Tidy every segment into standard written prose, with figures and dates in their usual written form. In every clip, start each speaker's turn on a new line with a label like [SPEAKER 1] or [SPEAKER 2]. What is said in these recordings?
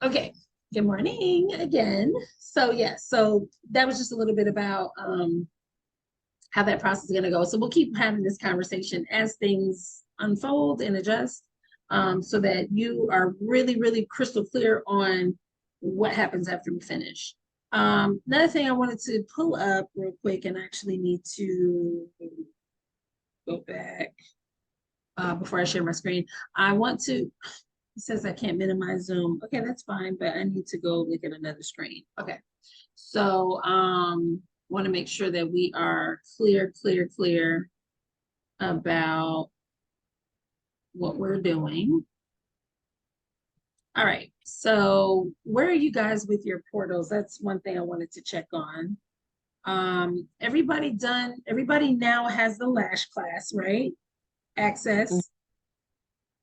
[SPEAKER 1] Okay, good morning again. So yes, so that was just a little bit about how that process is going to go. So we'll keep having this conversation as things unfold and adjust, so that you are really, really crystal clear on what happens after we finish. Another thing I wanted to pull up real quick, and I actually need to go back before I share my screen. I want to, it says I can't minimize Zoom. Okay, that's fine, but I need to go look at another screen. Okay. So want to make sure that we are clear about what we're doing. All right. So where are you guys with your portals? That's one thing I wanted to check on. Everybody done, everybody now has the lash class, right?
[SPEAKER 2] Mm,
[SPEAKER 1] Access.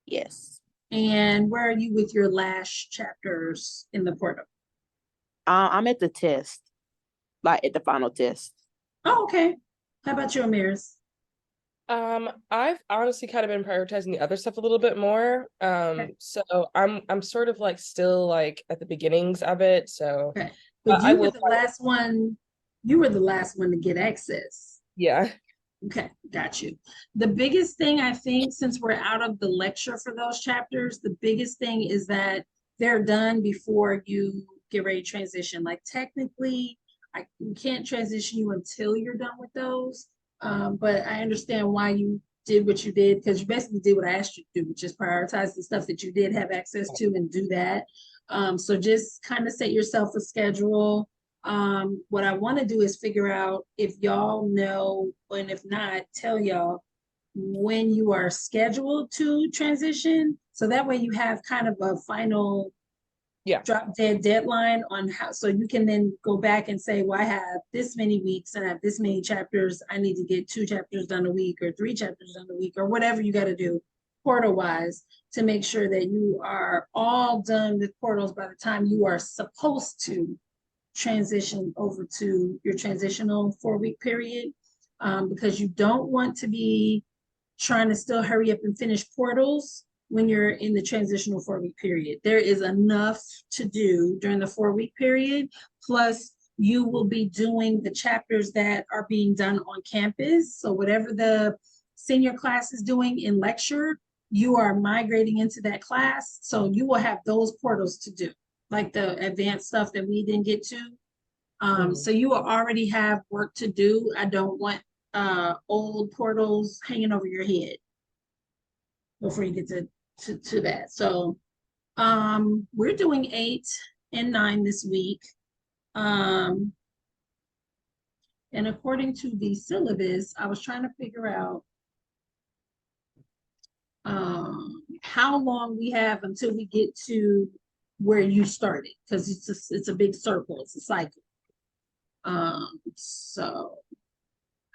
[SPEAKER 2] Yes.
[SPEAKER 1] And where are you with your lash chapters in the portal?
[SPEAKER 2] I'm at the test, like at the final test.
[SPEAKER 1] Oh, okay. How about your Amirs?
[SPEAKER 3] I've honestly kind of been prioritizing the other stuff a little bit more.
[SPEAKER 1] Okay.
[SPEAKER 3] So I'm sort of like still like at the beginnings of it. So
[SPEAKER 1] Okay. But
[SPEAKER 3] I
[SPEAKER 1] you were
[SPEAKER 3] will
[SPEAKER 1] the
[SPEAKER 3] probably,
[SPEAKER 1] last one, you were the last one to get access.
[SPEAKER 3] yeah.
[SPEAKER 1] Okay, got you. The biggest thing I think, since we're out of the lecture for those chapters, the biggest thing is that they're done before you get ready to transition. Like technically, I you can't transition you until you're done with those. But I understand why you did what you did, because you basically did what I asked you to do, which is prioritize the stuff that you did have access to and do that. So just kind of set yourself a schedule. What I want to do is figure out if y'all know, and if not, tell y'all when you are scheduled to transition. So that way you have kind of a final
[SPEAKER 3] Yeah.
[SPEAKER 1] drop dead deadline on how, so you can then go back and say, well, I have this many weeks and I have this many chapters. I need to get 2 chapters done a week or 3 chapters done a week or whatever you got to do portal wise to make sure that you are all done with portals by the time you are supposed to transition over to your transitional 4-week period, because you don't want to be trying to still hurry up and finish portals when you're in the transitional 4-week period. There is enough to do during the 4-week period. Plus, you will be doing the chapters that are being done on campus. So whatever the senior class is doing in lecture, you are migrating into that class. So you will have those portals to do, like the advanced stuff that we didn't get to. So you will already have work to do. I don't want old portals hanging over your head before you get to that. So we're doing 8 and 9 this week. Um, and according to the syllabus, I was trying to figure out how long we have until we get to where you started, because it's a big circle, it's a cycle. So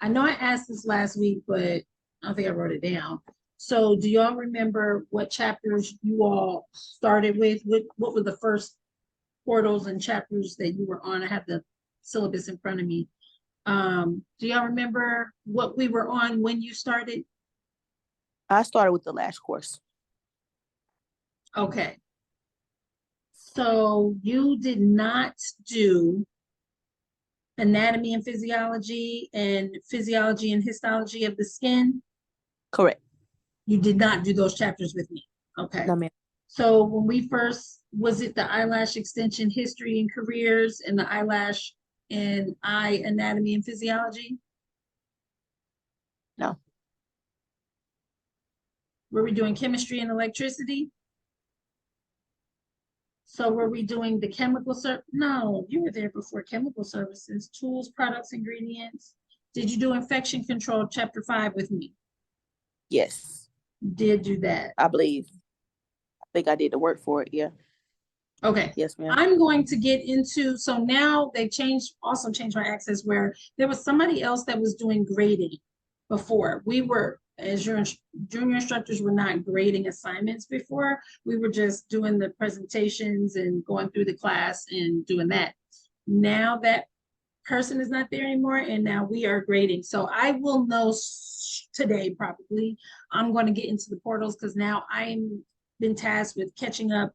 [SPEAKER 1] I know I asked this last week, but I don't think I wrote it down. So do y'all remember what chapters you all started with? What were the first portals and chapters that you were on? I have the syllabus in front of me. Do y'all remember what we were on when you started?
[SPEAKER 2] I started with the lash course.
[SPEAKER 1] Okay. So you did not do anatomy and physiology and histology of the skin.
[SPEAKER 2] Correct.
[SPEAKER 1] You did not do those chapters with me. Okay.
[SPEAKER 2] No, ma'am.
[SPEAKER 1] So when we first, was it the eyelash extension history and careers and the eyelash and eye anatomy and physiology?
[SPEAKER 2] No.
[SPEAKER 1] Were we doing chemistry and electricity? So were we doing the chemical No, you were there before chemical services, tools, products, ingredients. Did you do infection control chapter 5 with me?
[SPEAKER 2] Yes,
[SPEAKER 1] Did do that.
[SPEAKER 2] I believe. I think I did the work for it. Yeah.
[SPEAKER 1] Okay.
[SPEAKER 2] Yes, ma'am.
[SPEAKER 1] I'm going to get into, so now they also changed my access where there was somebody else that was doing grading before. We were, as your junior instructors, were not grading assignments before. We were just doing the presentations and going through the class and doing that. Now that person is not there anymore, and now we are grading. So I will know today probably. I'm going to get into the portals because now I'm been tasked with catching up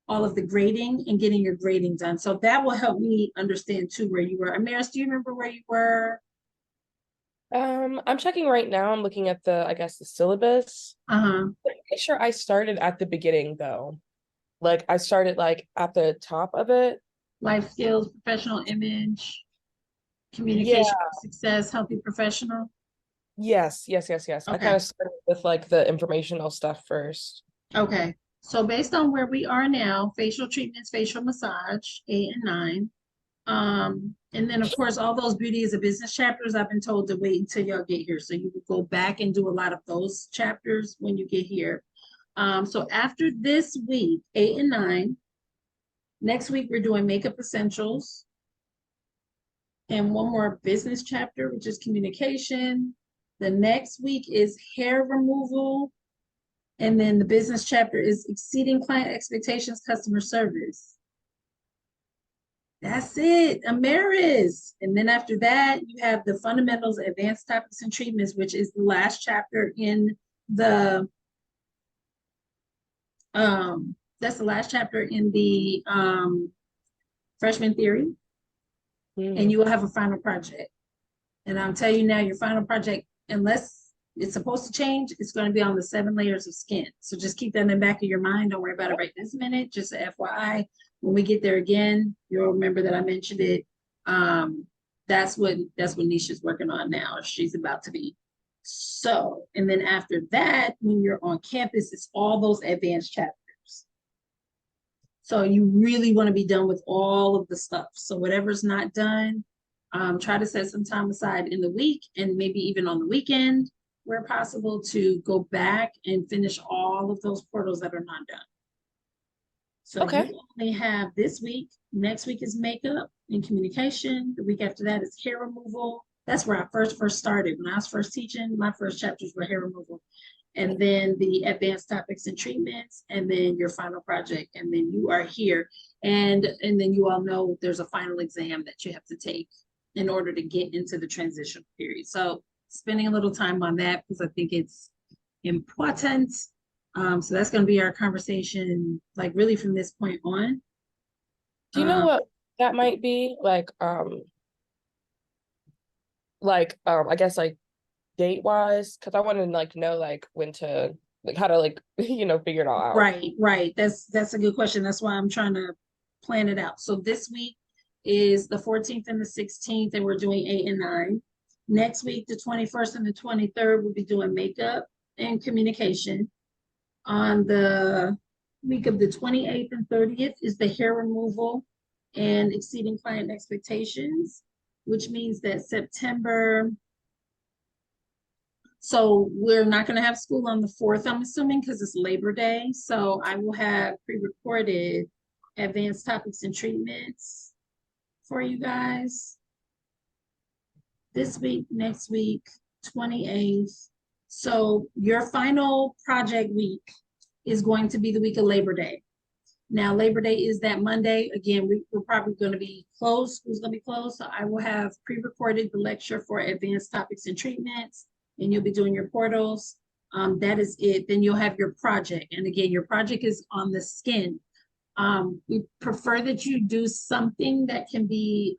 [SPEAKER 1] all of the grading and getting your grading done. So that will help me understand too where you were. Amaris, do you remember where you were?
[SPEAKER 3] I'm checking right now. I'm looking at I guess the syllabus.
[SPEAKER 1] Uh-huh.
[SPEAKER 3] Pretty sure I started at the beginning though. Like I started like at the top of it.
[SPEAKER 1] Life skills, professional image,
[SPEAKER 3] Yeah.
[SPEAKER 1] communication, success, healthy professional.
[SPEAKER 3] Yes. I
[SPEAKER 1] Okay.
[SPEAKER 3] kind of started with like the informational stuff first.
[SPEAKER 1] Okay. So based on where we are now, facial treatments, facial massage, 8 and 9. And then of course, all those beauty is a business chapters, I've been told to wait until y'all get here. So you will go back and do a lot of those chapters when you get here. So after this week, 8 and 9, next week we're doing makeup essentials. And one more business chapter, which is communication. The next week is hair removal. And then the business chapter is exceeding client expectations, customer service. That's it, Amaris. And then after that, you have the fundamentals, advanced topics and treatments, which is the last chapter in the, that's the last chapter in the freshman theory. And you will have a final project. And I'll tell you now, your final project, unless it's supposed to change, it's going to be on the 7 layers of skin. So just keep that in the back of your mind. Don't worry about it right this minute. Just a FYI, when we get there again, you'll remember that I mentioned it. That's what Nisha's working on now. She's about to be. So, and then after that, when you're on campus, it's all those advanced chapters. So you really want to be done with all of the stuff. So whatever's not done, try to set some time aside in the week and maybe even on the weekend where possible to go back and finish all of those portals that are not done. So
[SPEAKER 3] Okay.
[SPEAKER 1] you only have this week. Next week is makeup and communication. The week after that is hair removal. That's where I first started. When I was first teaching, my first chapters were hair removal. And then the advanced topics and treatments, and then your final project, and then you are here. And then you all know there's a final exam that you have to take in order to get into the transition period. So spending a little time on that because I think it's important. So that's going to be our conversation, like really from this point on.
[SPEAKER 3] Do you know what that might be? I guess like date wise, because I want to like know like when to like how to like figure it all out.
[SPEAKER 1] Right. That's a good question. That's why I'm trying to plan it out. So this week is the 14th and the 16th, and we're doing 8 and 9. Next week, the 21st and the 23rd, we'll be doing makeup and communication. On the week of the 28th and 30th is the hair removal and exceeding client expectations, which means that September. So we're not going to have school on the 4th, I'm assuming, because it's Labor Day. So I will have pre-recorded advanced topics and treatments for you guys this week, next week, 28th. So your final project week is going to be the week of Labor Day. Now, Labor Day is that Monday. Again, we're probably going to be closed. School's going to be closed. So I will have pre-recorded the lecture for advanced topics and treatments, and you'll be doing your portals. That is it. Then you'll have your project. And again, your project is on the skin. We prefer that you do something that can be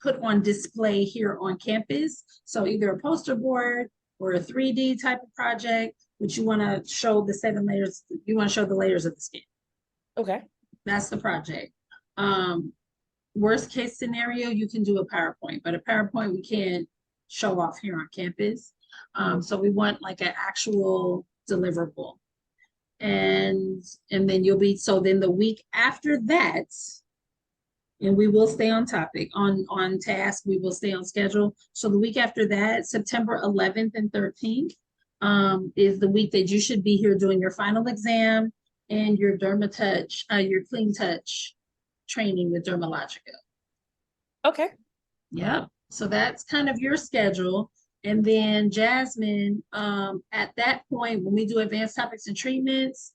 [SPEAKER 1] put on display here on campus. So either a poster board or a 3D type of project, which you want to show the 7 layers. You want to show the layers of the skin.
[SPEAKER 3] Okay.
[SPEAKER 1] That's the project. Worst case scenario, you can do a PowerPoint, but a PowerPoint we can't show off here on campus. So we want like an actual deliverable. And then you'll be, so then the week after that, and we will stay on topic, on task, we will stay on schedule. So the week after that, September 11th and 13th, is the week that you should be here doing your final exam and your DermaTouch, your Clean Touch training with Dermalogica.
[SPEAKER 3] Okay.
[SPEAKER 1] Yep. So that's kind of your schedule. And then Jasmine, at that point, when we do advanced topics and treatments,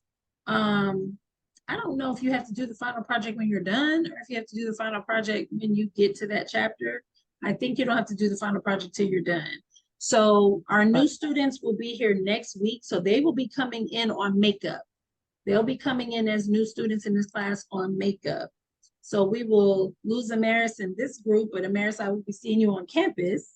[SPEAKER 1] I don't know if you have to do the final project when you're done or if you have to do the final project when you get to that chapter. I think you don't have to do the final project till you're done. So our new students will be here next week. So they will be coming in on makeup. They'll be coming in as new students in this class on makeup. So we will lose Amaris in this group, but Amaris, I will be seeing you on campus.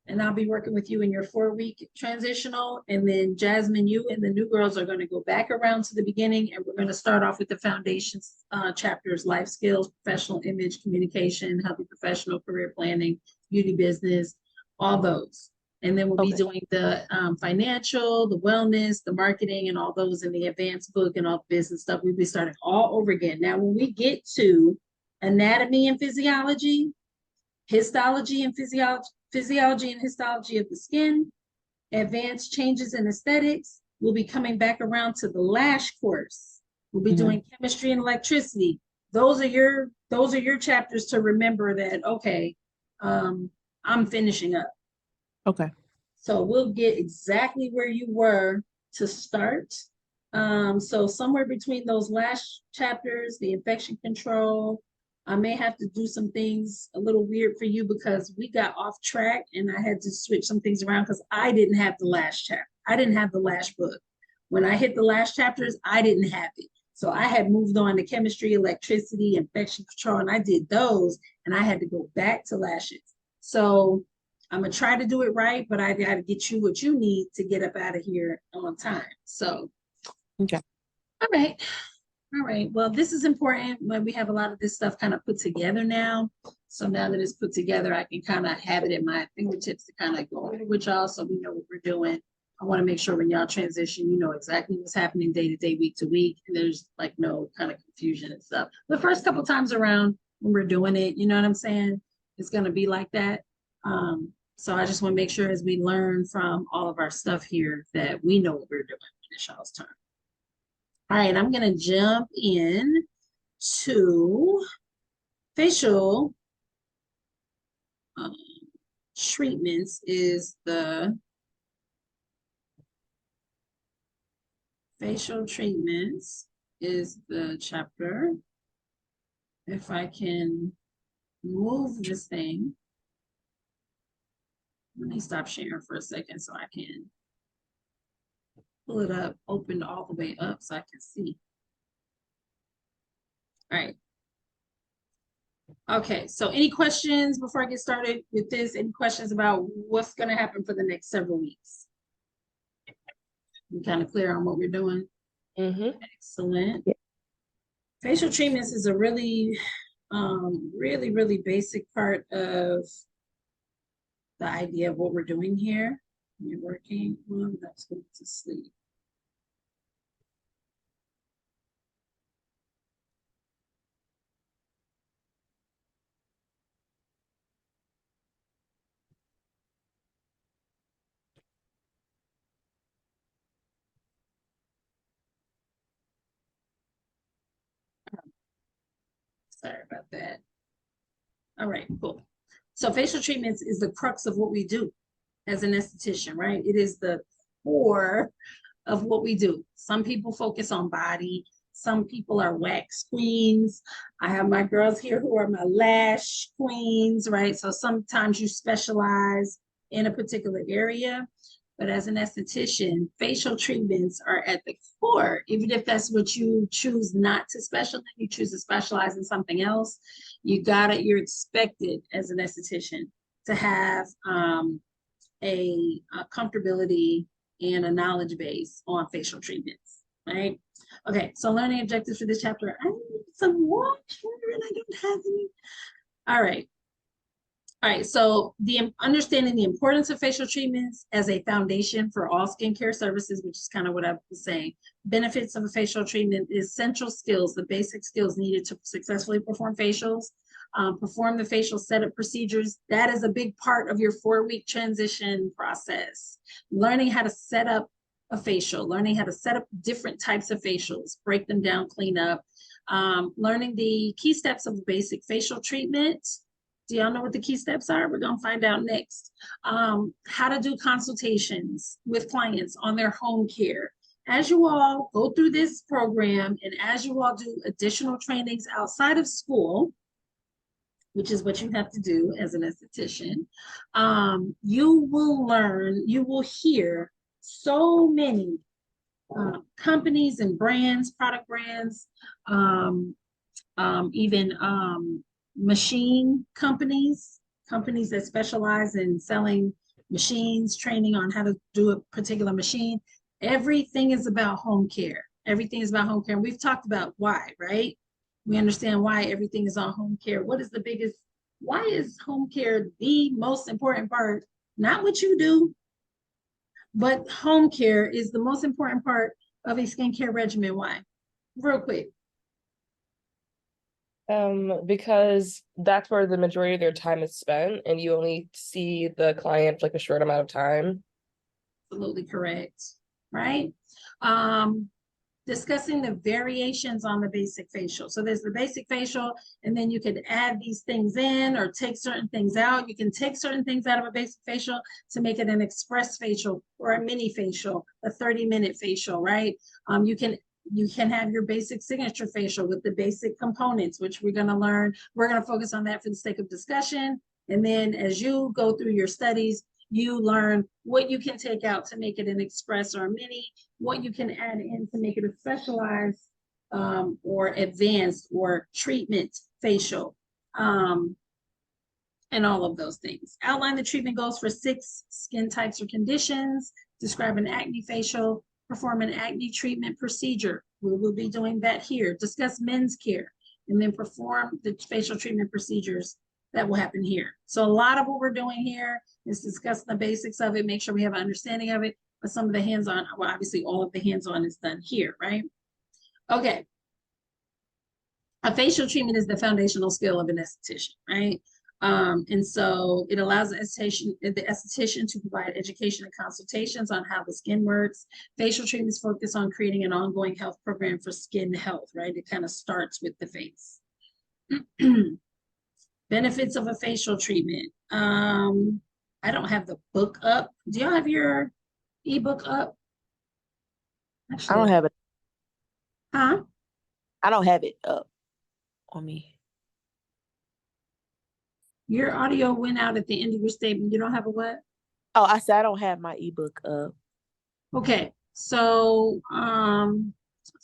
[SPEAKER 1] And I'll be working with you in your 4-week transitional. And then Jasmine, you and the new girls are going to go back around to the beginning, and we're going to start off with the foundations chapters: life skills, professional image, communication, healthy professional, career planning, beauty business, all those. And then we'll be doing the financial, the wellness, the marketing, and all those in the advanced book and all the business stuff. We'll be starting all over again. Now, when we get to anatomy and physiology, histology and physiology and histology of the skin, advanced changes in aesthetics, we'll be coming back around to the lash course. We'll be doing chemistry and electricity. Those are your chapters to remember that, okay, I'm finishing up.
[SPEAKER 2] Okay.
[SPEAKER 1] So we'll get exactly where you were to start. So somewhere between those lash chapters, the infection control, I may have to do some things a little weird for you because we got off track and I had to switch some things around because I didn't have the lash chapter. I didn't have the lash book. When I hit the lash chapters, I didn't have it. So I had moved on to chemistry, electricity, infection control, and I did those, and I had to go back to lashes. So I'm gonna try to do it right, but I gotta get you what you need to get up out of here on time. So,
[SPEAKER 2] okay.
[SPEAKER 1] All right. All right, well, this is important when we have a lot of this stuff kind of put together now. So now that it's put together, I can kind of have it at my fingertips to kind of go over with y'all so we know what we're doing. I want to make sure when y'all transition, you know exactly what's happening day to day, week to week, and there's like no kind of confusion and stuff. The first couple times around when we're doing it, you know what I'm saying? It's going to be like that. So I just want to make sure as we learn from all of our stuff here that we know what we're doing when it's y'all's turn. All right, I'm going to jump in to facial treatments is the facial treatments is the chapter. If I can move this thing, let me stop sharing for a second so I can pull it up, open all the way up so I can see. All right. Okay, so any questions before I get started with this? Any questions about what's going to happen for the next several weeks? We kind of clear on what we're doing? Excellent.
[SPEAKER 2] Yeah.
[SPEAKER 1] Facial treatments is a really, really basic part of the idea of what we're doing here. You're working on, that's going to sleep. Sorry about that. All right, cool. So facial treatments is the crux of what we do as an esthetician, right? It is the core of what we do. Some people focus on body. Some people are wax queens. I have my girls here who are my lash queens, right? So sometimes you specialize in a particular area. But as an esthetician, facial treatments are at the core. Even if that's what you choose not to specialize, you choose to specialize in something else, you're expected as an esthetician to have a comfortability and a knowledge base on facial treatments, right? Okay, so learning objectives for this chapter. I need some water and I don't have any. All right. All right, so understanding the importance of facial treatments as a foundation for all skincare services, which is kind of what I was saying. Benefits of a facial treatment is essential skills, the basic skills needed to successfully perform facials, perform the facial setup procedures. That is a big part of your 4-week transition process. Learning how to set up a facial, learning how to set up different types of facials, break them down, clean up, learning the key steps of basic facial treatment. Do y'all know what the key steps are? We're going to find out next. How to do consultations with clients on their home care. As you all go through this program and as you all do additional trainings outside of school, which is what you have to do as an esthetician, you will learn, you will hear so many companies and brands, product brands, even machine companies, companies that specialize in selling machines, training on how to do a particular machine. Everything is about home care. Everything is about home care. And we've talked about why, right? We understand why everything is on home care. What is the biggest, why is home care the most important part? Not what you do, but home care is the most important part of a skincare regimen. Why? Real quick.
[SPEAKER 3] Because that's where the majority of their time is spent, and you only see the client for like a short amount of time.
[SPEAKER 1] Absolutely correct, right? Discussing the variations on the basic facial. So there's the basic facial, and then you could add these things in or take certain things out. You can take certain things out of a basic facial to make it an express facial or a mini facial, a 30-minute facial, right? You can have your basic signature facial with the basic components, which we're going to learn. We're going to focus on that for the sake of discussion. And then as you go through your studies, you learn what you can take out to make it an express or a mini, what you can add in to make it a specialized or advanced or treatment facial, and all of those things. Outline the treatment goals for 6 skin types or conditions. Describe an acne facial. Perform an acne treatment procedure. We will be doing that here. Discuss men's care, and then perform the facial treatment procedures that will happen here. So a lot of what we're doing here is discussing the basics of it, make sure we have an understanding of it, but some of the hands-on, well, obviously all of the hands-on is done here, right? Okay. A facial treatment is the foundational skill of an esthetician, right? And so it allows the esthetician to provide education and consultations on how the skin works. Facial treatments focus on creating an ongoing health program for skin health, right? It kind of starts with the face. Benefits of a facial treatment. I don't have the book up. Do y'all have your ebook up? Actually,
[SPEAKER 2] I don't have it.
[SPEAKER 1] huh?
[SPEAKER 2] I don't have it up on me.
[SPEAKER 1] Your audio went out at the end of your statement. You don't have a what?
[SPEAKER 2] Oh, I said I don't have my ebook up.
[SPEAKER 1] Okay, so I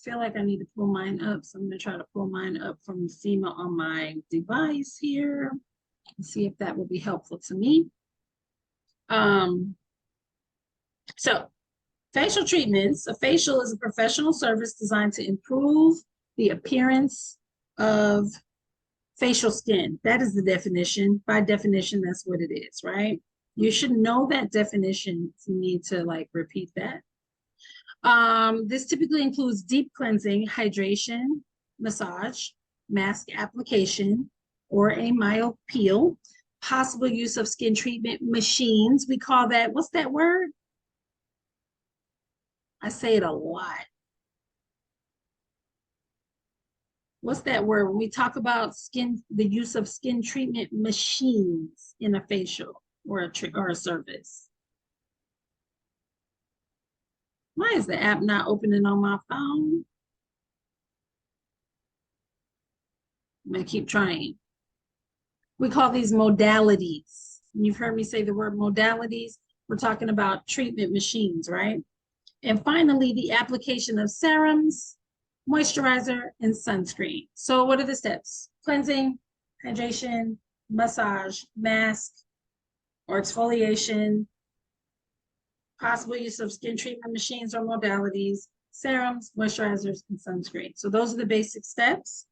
[SPEAKER 1] feel like I need to pull mine up. So I'm gonna try to pull mine up from FEMA on my device here and see if that will be helpful to me. So facial treatments. A facial is a professional service designed to improve the appearance of facial skin. That is the definition. By definition, that's what it is, right? You should know that definition if you need to like repeat that. This typically includes deep cleansing, hydration, massage, mask application, or a mild peel, possible use of skin treatment machines. We call that, what's that word? I say it a lot. What's that word? When we talk about skin, the use of skin treatment machines in a facial or a service. Why is the app not opening on my phone? I'm gonna keep trying. We call these modalities. You've heard me say the word modalities. We're talking about treatment machines, right? And finally, the application of serums, moisturizer, and sunscreen. So what are the steps? Cleansing, hydration, massage, mask, or exfoliation, possible use of skin treatment machines or modalities, serums, moisturizers, and sunscreen. So those are the basic steps.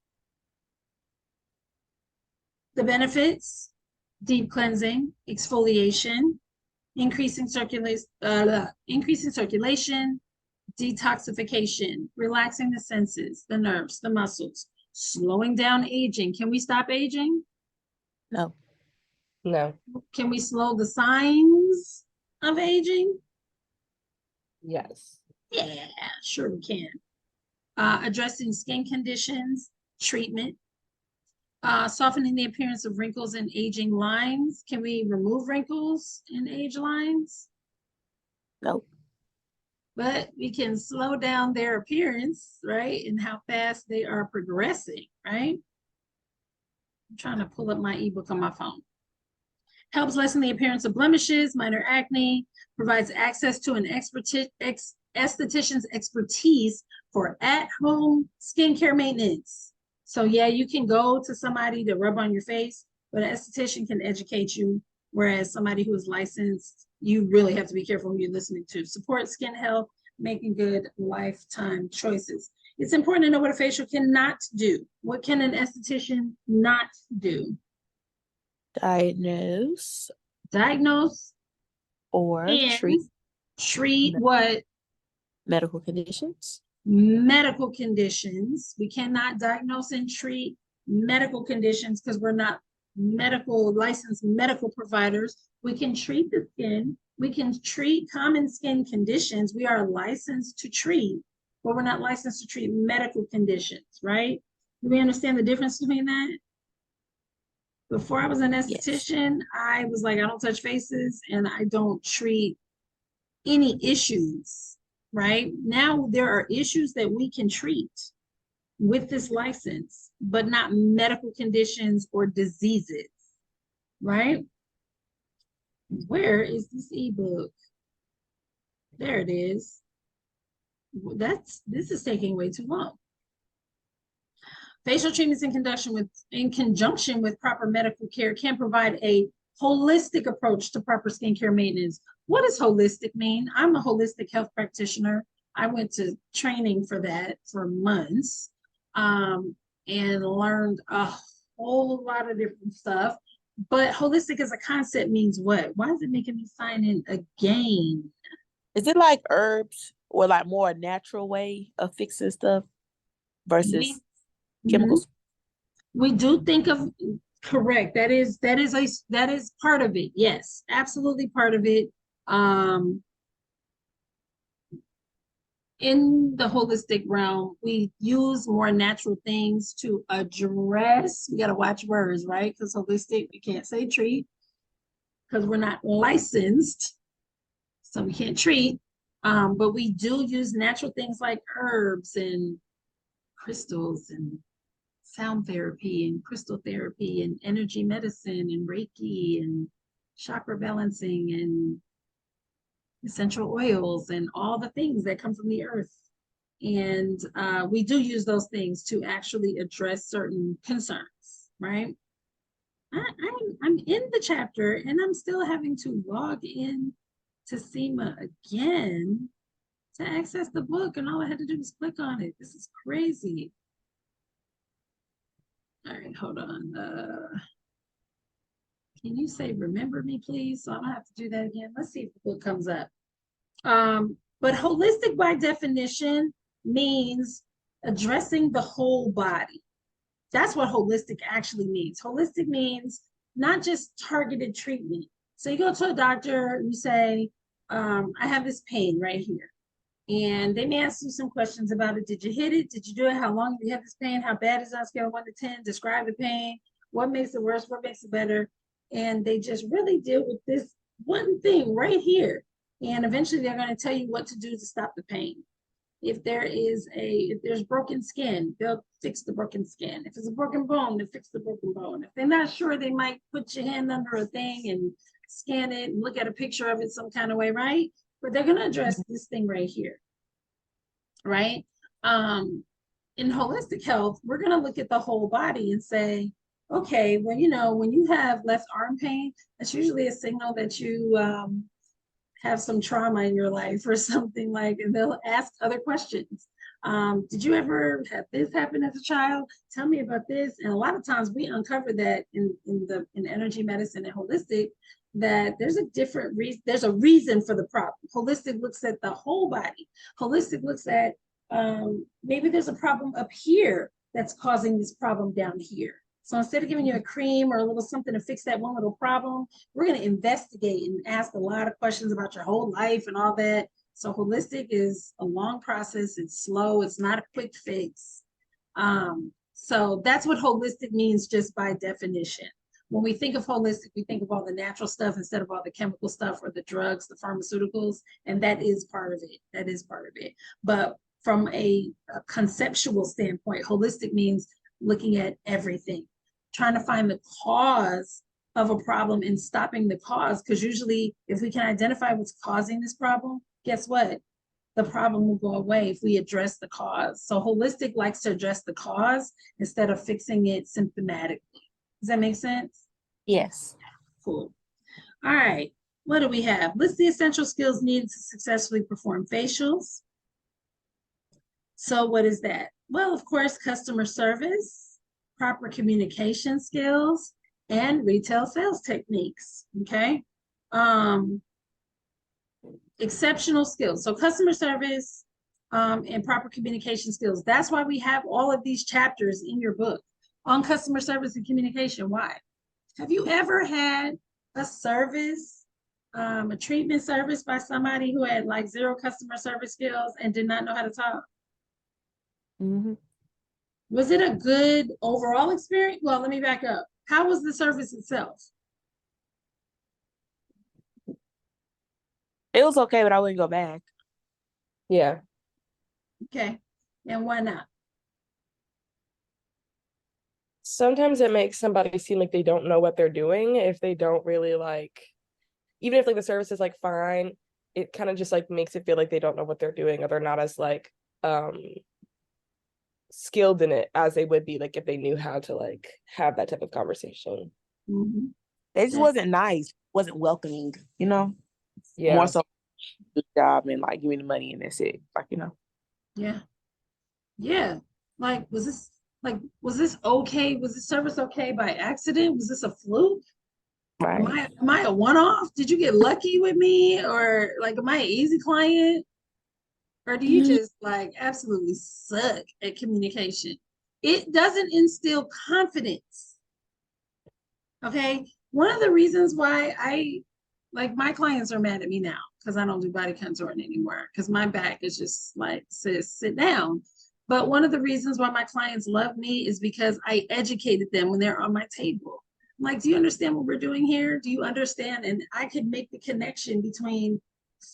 [SPEAKER 1] The benefits: deep cleansing, exfoliation, increasing circulation, detoxification, relaxing the senses, the nerves, the muscles, slowing down aging. Can we stop aging?
[SPEAKER 2] No.
[SPEAKER 3] No.
[SPEAKER 1] Can we slow the signs of aging?
[SPEAKER 3] Yes.
[SPEAKER 1] Yeah, sure we can. Addressing skin conditions, treatment, softening the appearance of wrinkles and aging lines. Can we remove wrinkles and age lines?
[SPEAKER 2] No.
[SPEAKER 1] But we can slow down their appearance, right? And how fast they are progressing, right? I'm trying to pull up my ebook on my phone. Helps lessen the appearance of blemishes, minor acne, provides access to an esthetician's expertise for at-home skincare maintenance. So yeah, you can go to somebody to rub on your face, but an esthetician can educate you, whereas somebody who is licensed, you really have to be careful who you're listening to. Support skin health, making good lifetime choices. It's important to know what a facial cannot do. What can an esthetician not do?
[SPEAKER 2] Diagnose
[SPEAKER 1] Diagnose
[SPEAKER 2] or
[SPEAKER 1] and treat
[SPEAKER 2] Me-
[SPEAKER 1] what?
[SPEAKER 2] medical conditions.
[SPEAKER 1] Medical conditions. We cannot diagnose and treat medical conditions because we're not licensed medical providers. We can treat the skin. We can treat common skin conditions. We are licensed to treat, but we're not licensed to treat medical conditions, right? Do we understand the difference between that? Before I was an
[SPEAKER 2] Yes.
[SPEAKER 1] esthetician, I was like, I don't touch faces and I don't treat any issues, right? Now there are issues that we can treat with this license, but not medical conditions or diseases, right? Where is this ebook? There it is. This is taking way too long. Facial treatments in conjunction with proper medical care can provide a holistic approach to proper skincare maintenance. What does holistic mean? I'm a holistic health practitioner. I went to training for that for months and learned a whole lot of different stuff. But holistic as a concept means what? Why is it making me sign in again?
[SPEAKER 2] Is it like herbs or like more a natural way of fixing stuff versus chemicals?
[SPEAKER 1] We do think of correct. That is part of it. Yes, absolutely part of it. In the holistic realm, we use more natural things to address. We got to watch words, right? Because holistic, we can't say treat because we're not licensed, so we can't treat. But we do use natural things like herbs and crystals and sound therapy and crystal therapy and energy medicine and Reiki and chakra balancing and essential oils and all the things that come from the earth. And we do use those things to actually address certain concerns, right? I'm in the chapter and I'm still having to log in to SEMA again to access the book, and all I had to do was click on it. This is crazy. All right, hold on. Can you say remember me, please? So I don't have to do that again. Let's see if the book comes up. But holistic by definition means addressing the whole body. That's what holistic actually means. Holistic means not just targeted treatment. So you go to a doctor, you say, I have this pain right here. And they may ask you some questions about it. Did you hit it? Did you do it? How long have you had this pain? How bad is it on a scale of 1 to 10? Describe the pain. What makes it worse? What makes it better? And they just really deal with this one thing right here. And eventually they're going to tell you what to do to stop the pain. If there's broken skin, they'll fix the broken skin. If it's a broken bone, they'll fix the broken bone. If they're not sure, they might put your hand under a thing and scan it and look at a picture of it some kind of way, right? But they're going to address this thing right here, right? In holistic health, we're going to look at the whole body and say, okay, when you have left arm pain, that's usually a signal that you have some trauma in your life or something like, and they'll ask other questions. Did you ever have this happen as a child? Tell me about this. And a lot of times we uncover that in energy medicine and holistic, that there's a reason for the problem. Holistic looks at the whole body. Holistic looks at maybe there's a problem up here that's causing this problem down here. So instead of giving you a cream or a little something to fix that one little problem, we're going to investigate and ask a lot of questions about your whole life and all that. So holistic is a long process. It's slow. It's not a quick fix. So that's what holistic means just by definition. When we think of holistic, we think of all the natural stuff instead of all the chemical stuff or the drugs, the pharmaceuticals, and that is part of it. That is part of it. But from a conceptual standpoint, holistic means looking at everything, trying to find the cause of a problem and stopping the cause. Because usually if we can identify what's causing this problem, guess what? the problem will go away if we address the cause. So holistic likes to address the cause instead of fixing it symptomatically. Does that make sense?
[SPEAKER 2] Yes.
[SPEAKER 1] Cool. All right. What do we have? List the essential skills needed to successfully perform facials. So what is that? Well, of course, customer service, proper communication skills, and retail sales techniques. Okay. Exceptional skills. So customer service and proper communication skills. That's why we have all of these chapters in your book on customer service and communication. Why? Have you ever had a service, a treatment service by somebody who had like zero customer service skills and did not know how to talk?
[SPEAKER 2] Mm-hmm.
[SPEAKER 1] Was it a good overall experience? Well, let me back up. How was the service itself?
[SPEAKER 2] It was okay, but I wouldn't go back.
[SPEAKER 3] Yeah.
[SPEAKER 1] Okay. And why not?
[SPEAKER 3] Sometimes it makes somebody seem like they don't know what they're doing if they don't really like, even if like the service is like fine, it kind of just like makes it feel like they don't know what they're doing, or they're not as like skilled in it as they would be like if they knew how to like have that type of conversation.
[SPEAKER 1] Mhm.
[SPEAKER 2] They just wasn't nice, wasn't welcoming, you know?
[SPEAKER 3] Yeah.
[SPEAKER 2] More so do the job and like give me the money and that's it. Like, you know.
[SPEAKER 1] Yeah. Yeah. Like, was this okay? Was this service okay by accident? Was this a fluke?
[SPEAKER 2] Right.
[SPEAKER 1] Am I a one-off? Did you get lucky with me? Or like, am I an easy client? Or do you just like absolutely suck at communication? It doesn't instill confidence. Okay. One of the reasons why my clients are mad at me now because I don't do body contouring anymore because my back is just like, sis, sit down. But one of the reasons why my clients love me is because I educated them when they're on my table. I'm like, do you understand what we're doing here? Do you understand? And I could make the connection between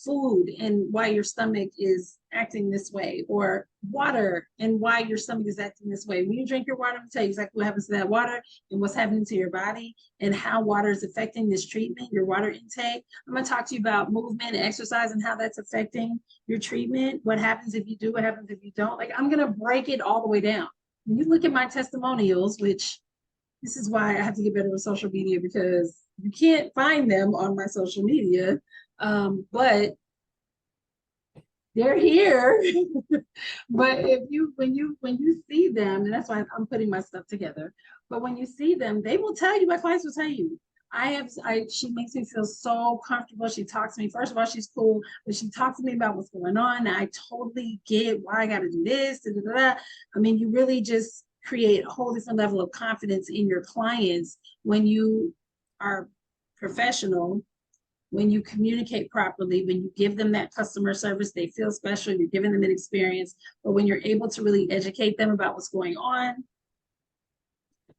[SPEAKER 1] food and why your stomach is acting this way, or water and why your stomach is acting this way. When you drink your water, I'm gonna tell you exactly what happens to that water and what's happening to your body and how water is affecting this treatment, your water intake. I'm gonna talk to you about movement and exercise and how that's affecting your treatment. What happens if you do, what happens if you don't. Like, I'm gonna break it all the way down. When you look at my testimonials, which this is why I have to get better with social media because you can't find them on my social media. But they're here. But when you see them, and that's why I'm putting my stuff together. But when you see them, they will tell you, my clients will tell you, she makes me feel so comfortable. She talks to me. First of all, she's cool, but she talks to me about what's going on. I totally get why I got to do this. Da, da, da. I mean, you really just create a whole different level of confidence in your clients when you are professional, when you communicate properly, when you give them that customer service, they feel special, you're giving them an experience. But when you're able to really educate them about what's going on,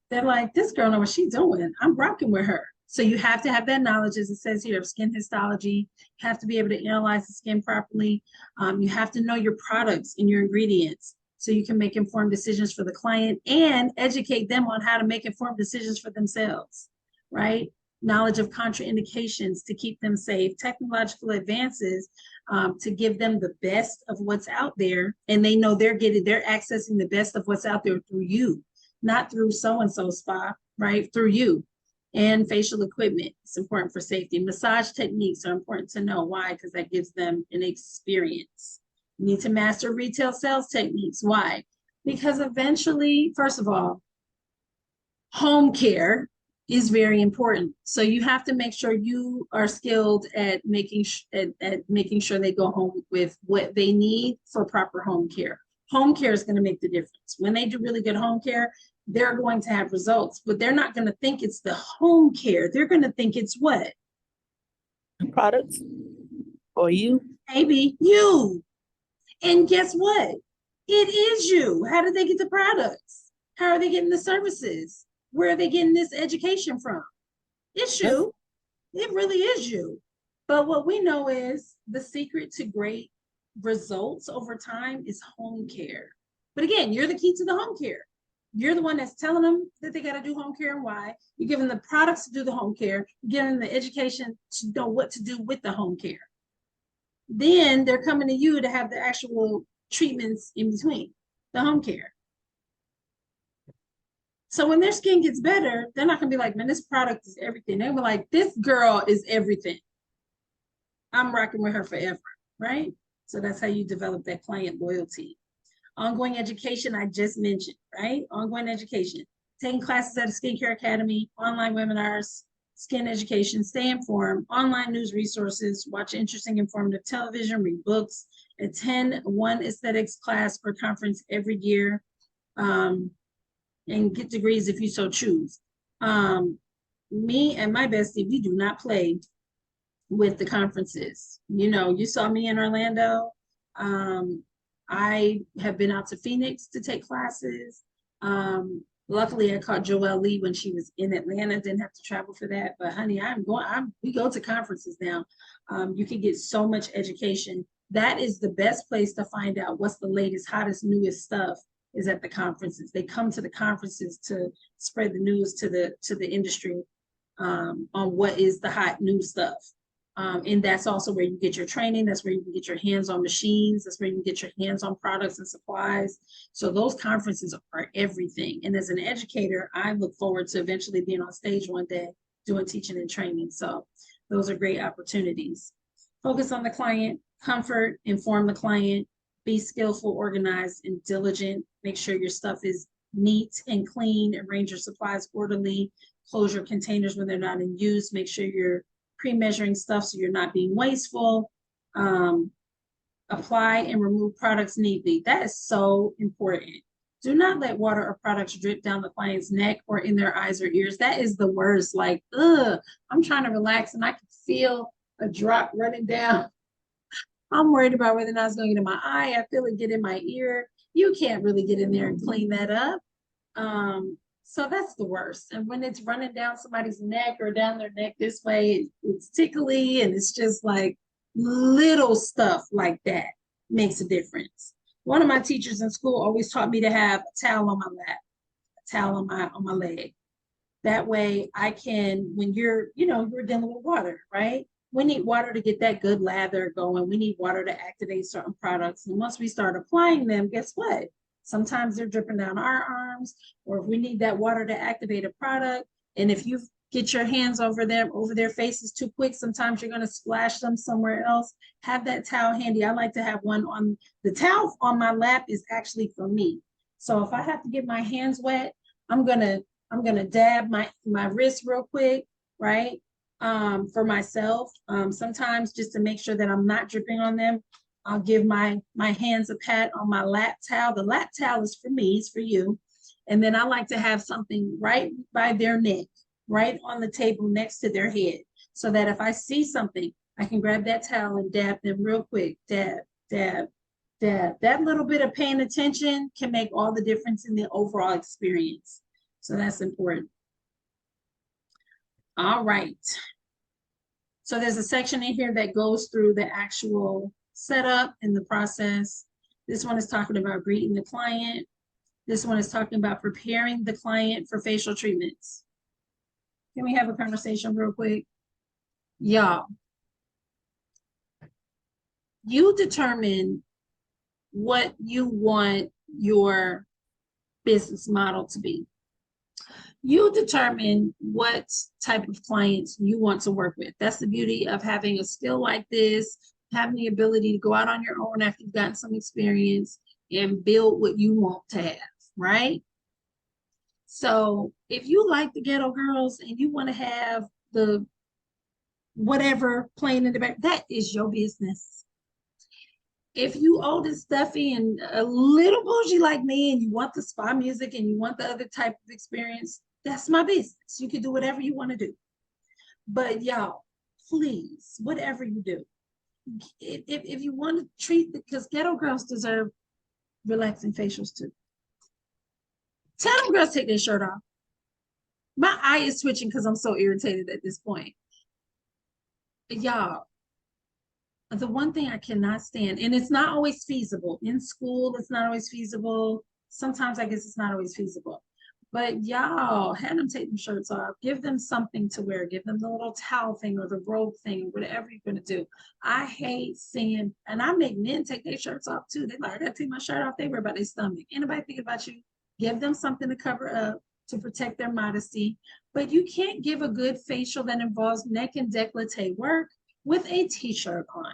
[SPEAKER 1] they're like, this girl knows what she's doing. I'm rocking with her. So you have to have that knowledge, as it says here, of skin histology. You have to be able to analyze the skin properly. You have to know your products and your ingredients so you can make informed decisions for the client and educate them on how to make informed decisions for themselves, right? Knowledge of contraindications to keep them safe, technological advances to give them the best of what's out there. And they know they're accessing the best of what's out there through you, not through so-and-so spa, right? Through you. And facial equipment is important for safety. Massage techniques are important to know. Why? Because that gives them an experience. You need to master retail sales techniques. Why? Because eventually, first of all, home care is very important. So you have to make sure you are skilled at making sure they go home with what they need for proper home care. Home care is going to make the difference. When they do really good home care, they're going to have results, but they're not going to think it's the home care. They're going to think it's what?
[SPEAKER 2] Products or you?
[SPEAKER 1] Maybe you. And guess what? It is you. How did they get the products? How are they getting the services? Where are they getting this education from? It's you. It really is you. But what we know is the secret to great results over time is home care. But again, you're the key to the home care. You're the one that's telling them that they got to do home care and why. You're giving them the products to do the home care. You're giving them the education to know what to do with the home care. then they're coming to you to have the actual treatments in between, the home care. So when their skin gets better, they're not gonna be like, man, this product is everything. They'll be like, this girl is everything. I'm rocking with her forever, right? So that's how you develop that client loyalty. Ongoing education, I just mentioned, right? Ongoing education, taking classes at a skincare academy, online webinars, skin education, stay informed, online news resources, watch interesting, informative television, read books, attend one aesthetics class or conference every year, and get degrees if you so choose. Me and my bestie, we do not play with the conferences. You know, you saw me in Orlando. I have been out to Phoenix to take classes. Luckily, I caught Joelle Lee when she was in Atlanta. Didn't have to travel for that. But honey, we go to conferences now. You can get so much education. That is the best place to find out what's the latest, hottest, newest stuff is at the conferences. They come to the conferences to spread the news to the industry on what is the hot new stuff. And that's also where you get your training. That's where you can get your hands on machines. That's where you can get your hands on products and supplies. So those conferences are everything. And as an educator, I look forward to eventually being on stage one day doing teaching and training. So those are great opportunities. Focus on the client, comfort, inform the client, be skillful, organized, and diligent. Make sure your stuff is neat and clean. Arrange your supplies orderly. Close your containers when they're not in use. Make sure you're pre-measuring stuff so you're not being wasteful. Apply and remove products neatly. That is so important. Do not let water or products drip down the client's neck or in their eyes or ears. That is the worst. Like, I'm trying to relax and I can feel a drop running down. I'm worried about whether or not it's going to get in my eye. I feel it get in my ear. You can't really get in there and clean that up. So that's the worst. And when it's running down somebody's neck or down their neck this way, it's tickly and it's just like little stuff like that makes a difference. One of my teachers in school always taught me to have a towel on my lap, a towel on my leg. That way I can, when you're dealing with water, right? We need water to get that good lather going. We need water to activate certain products. And once we start applying them, guess what? Sometimes they're dripping down our arms, or if we need that water to activate a product. And if you get your hands over their faces too quick, sometimes you're going to splash them somewhere else. Have that towel handy. I like to have one on the towel on my lap is actually for me. So if I have to get my hands wet, I'm gonna dab my wrist real quick, right? For myself. Sometimes just to make sure that I'm not dripping on them, I'll give my hands a pat on my lap towel. The lap towel is for me, it's for you. And then I like to have something right by their neck, right on the table next to their head, so that if I see something, I can grab that towel and dab them real quick. Dab, dab, dab. That little bit of paying attention can make all the difference in the overall experience. So that's important. All right. So there's a section in here that goes through the actual setup and the process. This one is talking about greeting the client. This one is talking about preparing the client for facial treatments. Can we have a conversation real quick? Y'all, you determine what you want your business model to be. You determine what type of clients you want to work with. That's the beauty of having a skill like this, having the ability to go out on your own after you've gotten some experience and build what you want to have, right? So if you like the Ghetto Girls and you want to have the whatever playing in the back, that is your business. If you old and stuffy and a little bougie like me and you want the spa music and you want the other type of experience, that's my business. You can do whatever you want to do. But y'all, please, whatever you do, if you want to treat, because Ghetto Girls deserve relaxing facials too. Tell them girls take their shirt off. My eye is twitching because I'm so irritated at this point. Y'all, the one thing I cannot stand, and it's not always feasible. In school, it's not always feasible. Sometimes I guess it's not always feasible. But y'all had them take them shirts off. Give them something to wear. Give them the little towel thing or the robe thing, whatever you're gonna do. I hate seeing, and I make men take their shirts off too. They like, I gotta take my shirt off. They worry about their stomach. Anybody think about you? Give them something to cover up to protect their modesty. But you can't give a good facial that involves neck and décolleté work with a t-shirt on.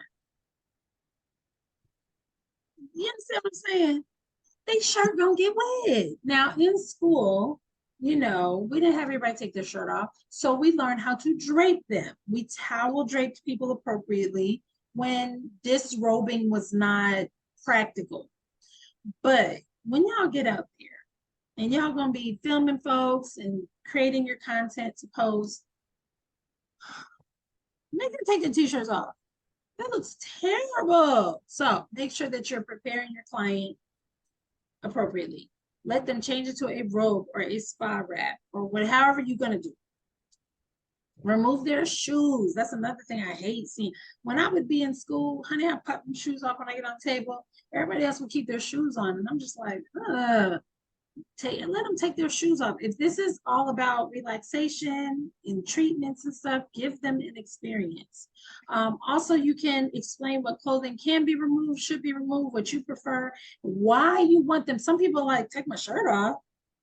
[SPEAKER 1] You understand what I'm saying? They shirt gonna get wet. Now in school, we didn't have everybody take their shirt off. So we learned how to drape them. We towel draped people appropriately when disrobing was not practical. But when y'all get out there and y'all gonna be filming folks and creating your content to post, make them take the t-shirts off. That looks terrible. So make sure that you're preparing your client appropriately. Let them change it to a robe or a spa wrap or however you're going to do. Remove their shoes. That's another thing I hate seeing. When I would be in school, honey, I pop my shoes off when I get on the table. Everybody else would keep their shoes on. And I'm just like, let them take their shoes off. If this is all about relaxation and treatments and stuff, give them an experience. Also, you can explain what clothing can be removed, should be removed, what you prefer, why you want them. Some people like, take my shirt off.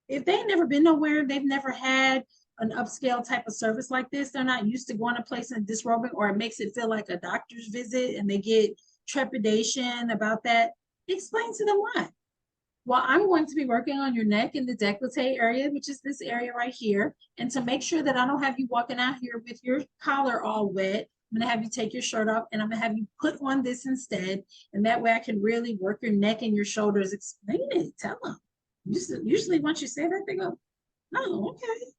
[SPEAKER 1] If they've never been nowhere, they've never had an upscale type of service like this, they're not used to going to place and disrobing, or it makes it feel like a doctor's visit and they get trepidation about that. Explain to them why. Well, I'm going to be working on your neck and the décolleté area, which is this area right here. And to make sure that I don't have you walking out here with your collar all wet, I'm gonna have you take your shirt off and I'm gonna have you put on this instead. And that way I can really work your neck and your shoulders. Explain it, tell them. Usually once you say that, they go, oh, okay.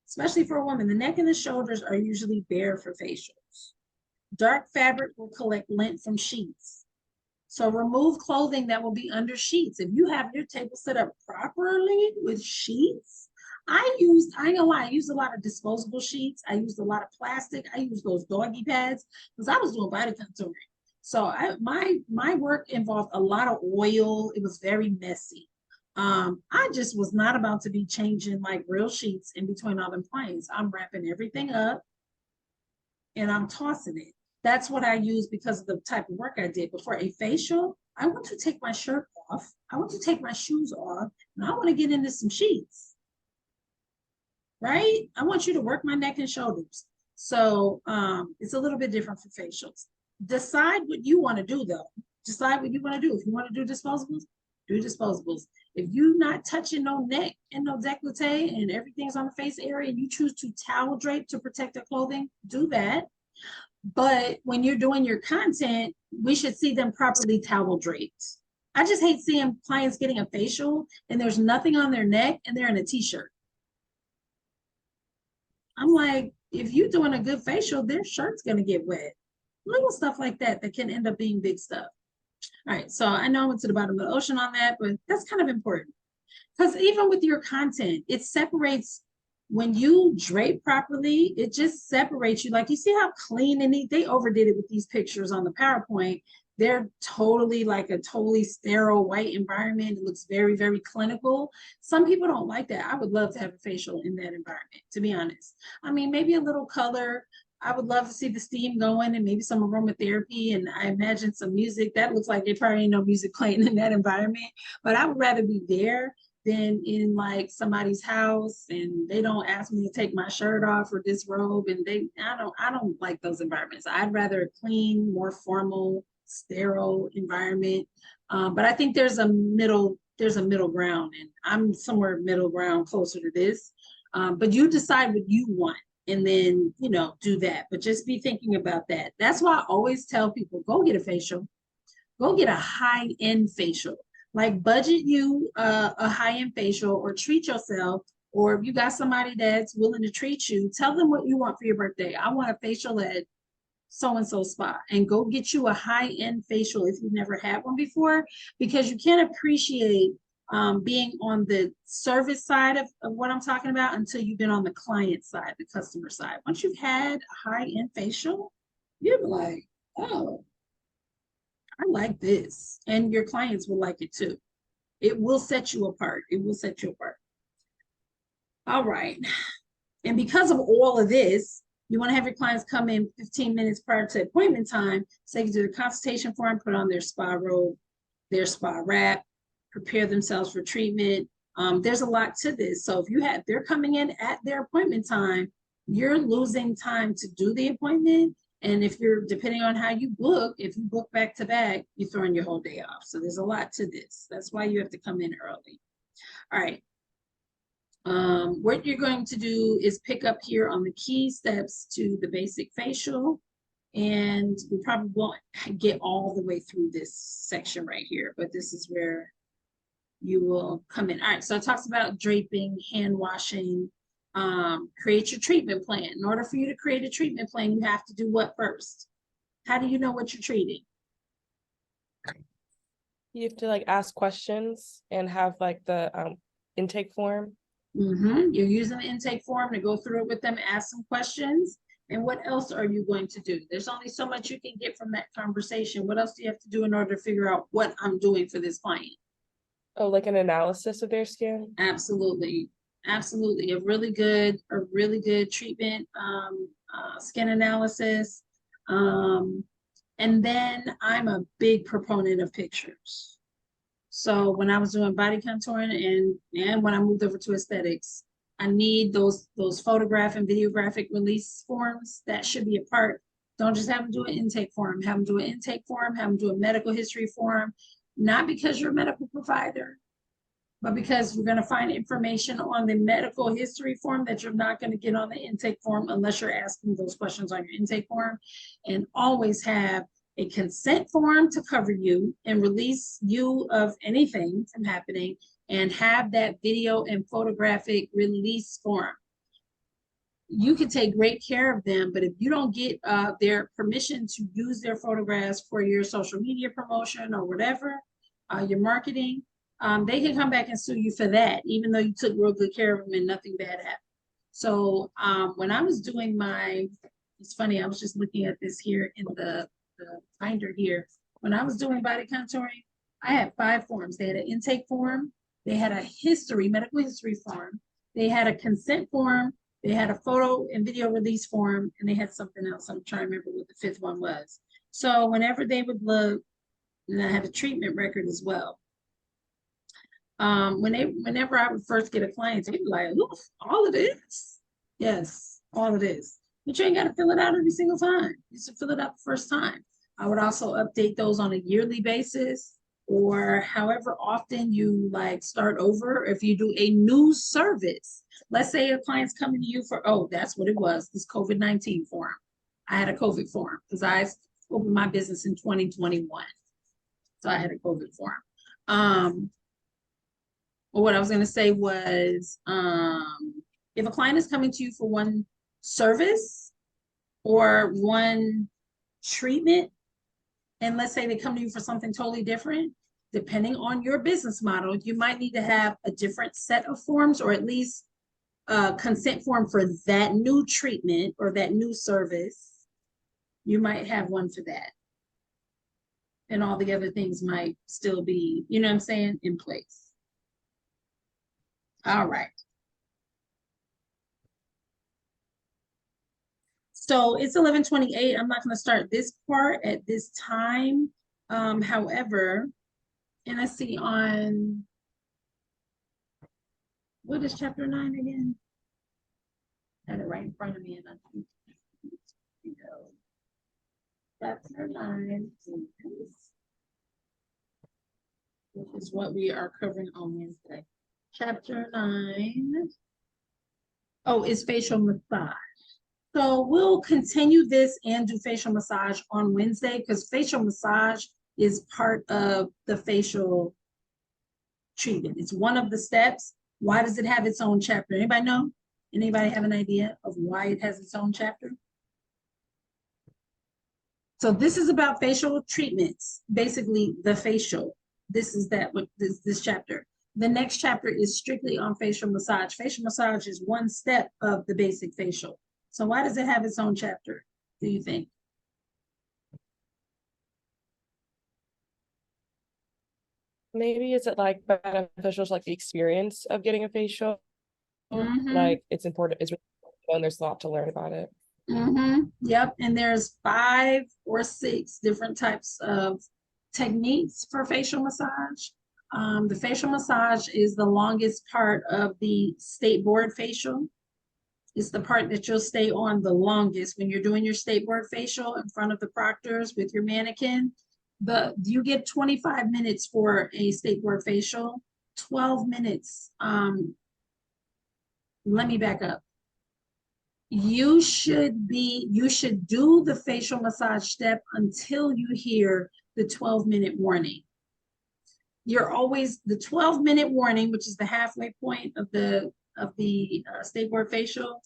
[SPEAKER 1] Especially for a woman, the neck and the shoulders are usually bare for facials. Dark fabric will collect lint from sheets. So remove clothing that will be under sheets. If you have your table set up properly with sheets, I ain't gonna lie, I used a lot of disposable sheets. I used a lot of plastic. I used those doggy pads because I was doing body contouring. So my work involved a lot of oil. It was very messy. I just was not about to be changing like real sheets in between all them planes. I'm wrapping everything up and I'm tossing it. That's what I use because of the type of work I did. But for a facial, I want to take my shirt off. I want to take my shoes off, and I want to get into some sheets, right? I want you to work my neck and shoulders. So it's a little bit different for facials. Decide what you want to do, though. Decide what you want to do. If you want to do disposables, do disposables. If you're not touching no neck and no décolleté and everything's on the face area and you choose to towel drape to protect their clothing, do that. But when you're doing your content, we should see them properly towel draped. I just hate seeing clients getting a facial and there's nothing on their neck and they're in a t-shirt. I'm like, if you're doing a good facial, their shirt's going to get wet. Little stuff like that can end up being big stuff. All right, so I know I went to the bottom of the ocean on that, but that's kind of important. Because even with your content, it separates. When you drape properly, it just separates you. Like, you see how clean and neat they overdid it with these pictures on the PowerPoint. They're totally like a totally sterile white environment. It looks very, very clinical. Some people don't like that. I would love to have a facial in that environment, to be honest. I mean, maybe a little color. I would love to see the steam going and maybe some aromatherapy, and I imagine some music. That looks like there probably ain't no music playing in that environment, but I would rather be there than in like somebody's house and they don't ask me to take my shirt off or disrobe, and I don't like those environments. I'd rather a clean, more formal, sterile environment. But I think there's a middle ground, and I'm somewhere middle ground closer to this. But you decide what you want and then, do that. But just be thinking about that. That's why I always tell people, go get a facial, go get a high-end facial. Like, budget you a high-end facial, or treat yourself, or if you got somebody that's willing to treat you, tell them what you want for your birthday. I want a facial at so-and-so spa, and go get you a high-end facial if you've never had one before, because you can't appreciate being on the service side of what I'm talking about until you've been on the client side, the customer side. Once you've had a high-end facial, you're like, oh, I like this. And your clients will like it too. It will set you apart. It will set you apart. All right. And because of all of this, you want to have your clients come in 15 minutes prior to appointment time so they can do the consultation form, put on their spa robe, their spa wrap, prepare themselves for treatment. There's a lot to this. So if they're coming in at their appointment time, you're losing time to do the appointment. And if you're, depending on how you book, if you book back to back, you're throwing your whole day off. So there's a lot to this. That's why you have to come in early. All right. What you're going to do is pick up here on the key steps to the basic facial. And we probably won't get all the way through this section right here, but this is where you will come in. All right, so it talks about draping, hand washing, create your treatment plan. In order for you to create a treatment plan, you have to do what first? How do you know what you're treating?
[SPEAKER 3] You have to like ask questions and have like the intake form.
[SPEAKER 1] You're using the intake form to go through it with them, ask some questions. And what else are you going to do? There's only so much you can get from that conversation. What else do you have to do in order to figure out what I'm doing for this client?
[SPEAKER 3] Oh, like an analysis of their skin?
[SPEAKER 1] Absolutely. Absolutely. A really good treatment, skin analysis. And then I'm a big proponent of pictures. So when I was doing body contouring and when I moved over to aesthetics, I need those photograph and videographic release forms. That should be a part. Don't just have them do an intake form. Have them do an intake form. Have them do a medical history form. Not because you're a medical provider, but because you're going to find information on the medical history form that you're not going to get on the intake form unless you're asking those questions on your intake form. And always have a consent form to cover you and release you of anything from happening, and have that video and photographic release form. You can take great care of them, but if you don't get their permission to use their photographs for your social media promotion or whatever, your marketing, they can come back and sue you for that, even though you took real good care of them and nothing bad happened. So when I was doing it's funny, I was just looking at this here in the binder here. When I was doing body contouring, I had 5 forms. They had an intake form, they had a medical history form, they had a consent form, they had a photo and video release form, and they had something else. I'm trying to remember what the 5th one was. So whenever they would look, and I had a treatment record as well. Whenever I would first get a client, they'd be like, "Oof, all of this?" Yes, all of this. But you ain't got to fill it out every single time. You should fill it out the first time. I would also update those on a yearly basis, or however often you like start over. If you do a new service, let's say a client's coming to you for, oh, that's what it was, this COVID-19 form. I had a COVID form because I opened my business in 2021. So I had a COVID form. What I was going to say was, if a client is coming to you for one service or one treatment, and let's say they come to you for something totally different, depending on your business model, you might need to have a different set of forms, or at least a consent form for that new treatment or that new service. You might have one for that. And all the other things might still be, you know what I'm saying, in place. All right. So it's 11:28. I'm not going to start this part at this time. However, and I see on, what is chapter 9 again? I had it right in front of me, and I think, you know, chapter 9, which is what we are covering on Wednesday. Chapter 9. Oh, it's facial massage. So we'll continue this and do facial massage on Wednesday, because facial massage is part of the facial treatment. It's one of the steps. Why does it have its own chapter? Anybody know? Anybody have an idea of why it has its own chapter? So this is about facial treatments, basically the facial. This is this chapter. The next chapter is strictly on facial massage. Facial massage is one step of the basic facial. So why does it have its own chapter, do you think?
[SPEAKER 3] Maybe is it like beneficial to like the experience of getting a facial,
[SPEAKER 1] Mhm.
[SPEAKER 3] Like it's important. It's really important, and there's a lot to learn about it.
[SPEAKER 1] Yep, and there's 5 or 6 different types of techniques for facial massage. The facial massage is the longest part of the state board facial. It's the part that you'll stay on the longest when you're doing your state board facial in front of the proctors with your mannequin. You get 25 minutes for a state board facial, 12 minutes. Let me back up. You should do the facial massage step until you hear the 12-minute warning. You're always the 12-minute warning, which is the halfway point of the state board facial.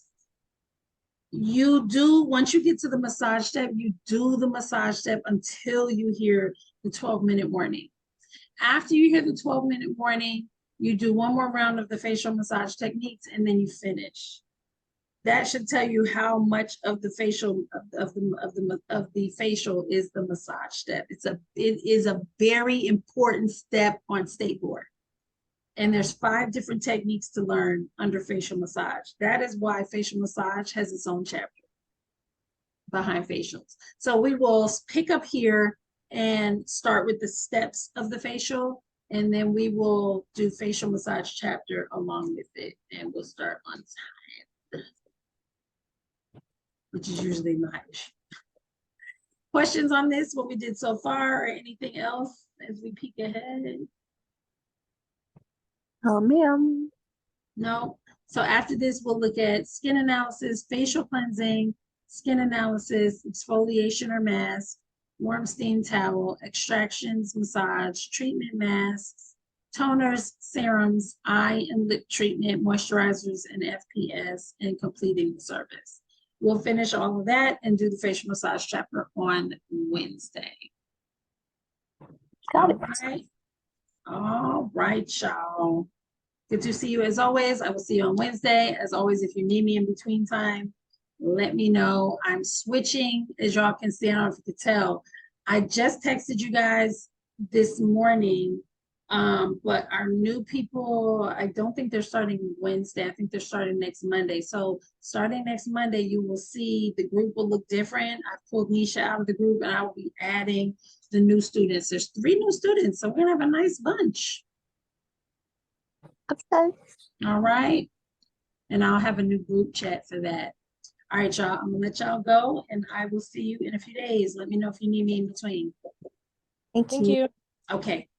[SPEAKER 1] Once you get to the massage step, you do the massage step until you hear the 12-minute warning. After you hear the 12-minute warning, you do one more round of the facial massage techniques, and then you finish. That should tell you how much of the facial of the facial is the massage step. It is a very important step on state board. And there's 5 different techniques to learn under facial massage. That is why facial massage has its own chapter behind facials. So we will pick up here and start with the steps of the facial, and then we will do facial massage chapter along with it, and we'll start on time, which is usually my issue. Questions on this, what we did so far, or anything else as we peek ahead?
[SPEAKER 2] Oh, ma'am.
[SPEAKER 1] No. So after this, we'll look at skin analysis, facial cleansing, skin analysis, exfoliation or mask, warm steam towel, extractions, massage, treatment masks, toners, serums, eye and lip treatment, moisturizers, and FPS, and completing the service. We'll finish all of that and do the facial massage chapter on Wednesday.
[SPEAKER 2] Got it.
[SPEAKER 1] All right, y'all. Good to see you as always. I will see you on Wednesday. As always, if you need me in between time, let me know. I'm switching, as y'all can see. I don't know if you could tell. I just texted you guys this morning, but our new people, I don't think they're starting Wednesday. I think they're starting next Monday. So starting next Monday, you will see the group will look different. I've pulled Nisha out of the group, and I will be adding the new students. There's 3 new students, so we're gonna have a nice bunch.
[SPEAKER 2] Okay.
[SPEAKER 1] All right. And I'll have a new group chat for that. All right, y'all. I'm gonna let y'all go, and I will see you in a few days. Let me know if you need me in between.
[SPEAKER 2] Thank
[SPEAKER 3] Thank
[SPEAKER 2] you.
[SPEAKER 3] you.
[SPEAKER 1] Okay.